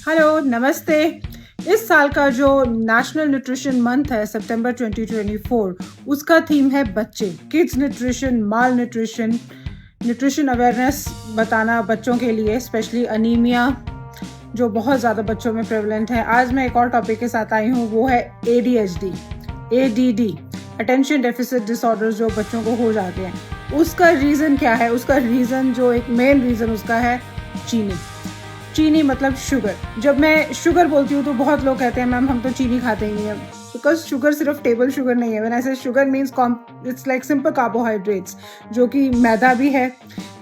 Hello, नमस्ते। इस साल का जो नेशनल न्यूट्रिशन मंथ है सितंबर 2024, उसका थीम है बच्चे, किड्स न्यूट्रिशन, माल न्यूट्रिशन, न्यूट्रिशन अवेयरनेस बताना बच्चों के लिए, स्पेशली अनीमिया जो बहुत ज़्यादा बच्चों में प्रेवलेंट है। आज मैं एक और टॉपिक के साथ आई हूँ, वो है ADHD, ADD, attention deficit disorder जो बच्चों को हो जाते हैं। उसका रीज़न क्या है? उसका रीज़न जो एक मेन रीज़न उसका है चीनी मतलब शुगर। जब मैं शुगर बोलती हूँ तो बहुत लोग कहते हैं मैम हम तो चीनी खाते ही नहीं है, बिकॉज शुगर सिर्फ टेबल शुगर नहीं है। व्हेन आई से sugar means it's like simple carbohydrates, जो कि मैदा भी है,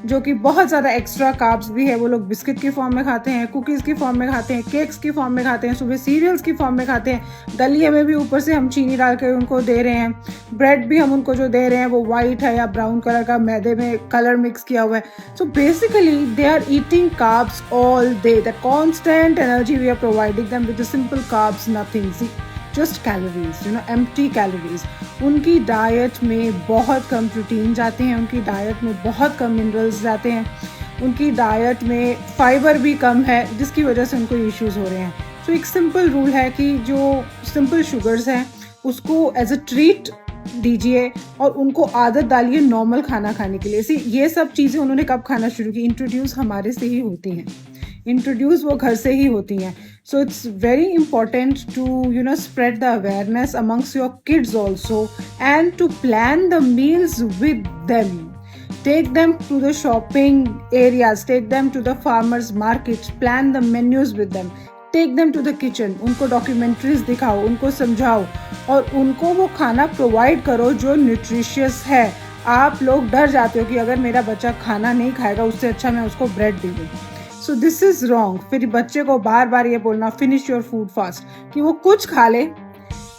जो कि बहुत ज़्यादा एक्स्ट्रा कार्ब्स भी है। वो लोग बिस्किट की फॉर्म में खाते हैं, कुकीज़ की फॉर्म में खाते हैं, केक्स की फॉर्म में खाते हैं, सुबह सीरियल्स की फॉर्म में खाते हैं, दलिए में भी ऊपर से हम चीनी डाल कर उनको दे रहे हैं। ब्रेड भी हम उनको जो दे रहे हैं वो वाइट है या ब्राउन कलर का, मैदे में कलर मिक्स किया हुआ है। So basically they are eating carbs all day, the constant energy we are providing them with the simple carbs, nothing, just calories, empty calories. उनकी डाइट में बहुत कम प्रोटीन जाते हैं, उनकी डाइट में बहुत कम मिनरल्स जाते हैं, उनकी डाइट में फाइबर भी कम है, जिसकी वजह से उनको इश्यूज हो रहे हैं। तो एक सिंपल रूल है कि जो सिंपल शुगर्स हैं उसको एज अ ट्रीट दीजिए और उनको आदत डालिए नॉर्मल खाना खाने के लिए। ये सब चीज़ें उन्होंने कब खाना शुरू की? इंट्रोड्यूस हमारे से ही होती हैं, इंट्रोड्यूस वो घर से ही होती हैं। So it's very important to spread the awareness amongst your kids also, and to plan the meals with them. Take them to the shopping areas, take them to the farmers markets, plan the menus with them, take them to the kitchen. उनको documentaries दिखाओ, उनको समझाओ और उनको वो खाना provide करो जो न्यूट्रिशियस है। आप लोग डर जाते हो कि अगर मेरा बच्चा खाना नहीं खाएगा उससे अच्छा मैं उसको ब्रेड दे दूँ। So this is wrong. फिर बच्चे को बार बार ये बोलना फिनिश योर फूड फास्ट, कि वो कुछ खा ले,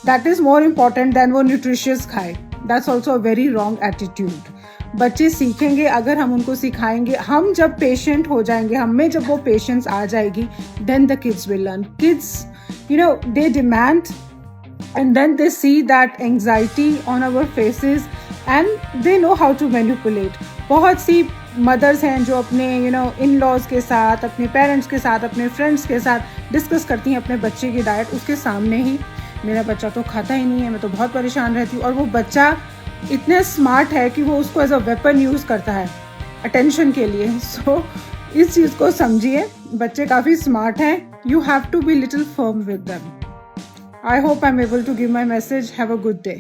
that is more important than वो न्यूट्रिशियस खाए। That's also a very wrong attitude. बच्चे सीखेंगे अगर हम उनको सिखाएंगे। हम जब पेशेंट हो जाएंगे, हम में जब वो पेशेंस आ जाएगी, then the kids will learn. Kids they demand and then they see that anxiety on our faces and they know how to manipulate. बहुत सी मदर्स हैं जो अपने इन लॉज के साथ, अपने पेरेंट्स के साथ, अपने फ्रेंड्स के साथ डिस्कस करती हैं अपने बच्चे की डाइट। उसके सामने ही मेरा बच्चा तो खाता ही नहीं है, मैं तो बहुत परेशान रहती हूँ। और वो बच्चा इतने स्मार्ट है कि वो उसको एज अ वेपन यूज़ करता है अटेंशन के लिए। सो इस चीज़ को समझिए, बच्चे काफ़ी स्मार्ट हैं। You have to be little firm with them. I hope I'm able to give my message. Have a good day.